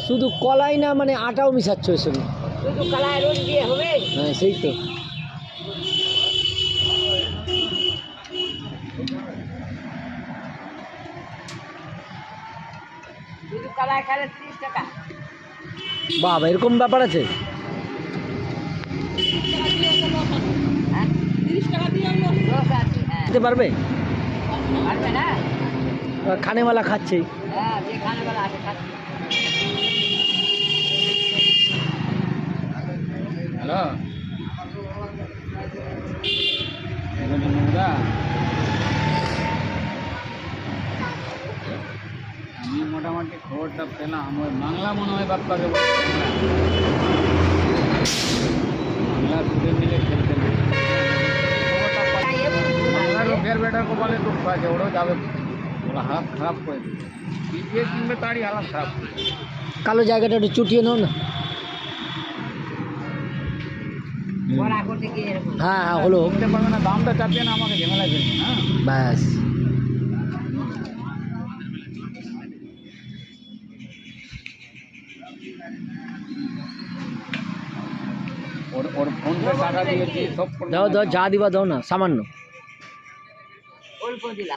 শুধু কলাই না, মানে আটাও মিশাচ্ছ এর সঙ্গে? শুধু কলাই রোজ দিয়ে হবে? হ্যাঁ সেই তো। শুধু কলাই খালে 30 টাকা। বাবা, এরকম ব্যাপার আছে? 30 টাকা দিয়ে লোক আছে। হ্যাঁ, খেতে পারবে? পারবে না? খানেওয়ালা খাচ্ছেই। হ্যাঁ, যে খানেওয়ালা আছে খাচ্ছে। হ্যালো, আমি মোটামুটি খবরটা পেলাম, ওই বাংলা মনে হয় বাপ্পাকে বাংলা দুটো মিলে খেলতে বাংলা লোকের বেটার কপালে দুঃখ আছে, ওরাও যাবে, ওরা হালাত খারাপ করে দিবে। পিছিয়ে কিনবে তারই হালাত খারাপ করে দিবে। কালো জায়গাটা একটু চুটিয়ে নাও না। বড়া করতে গিয়ে এরকম। হ্যাঁ হ্যাঁ, হলো। কিনতে পারবে না, দামটা চাপিয়ে না আমাকে ঝামেলায় ফেলবে না। ব্যাস। ওর ফোন পে টাকা দিয়েছি সব। দাও দাও, যা দিবা দাও না, সামান্য। অল্প দিলা।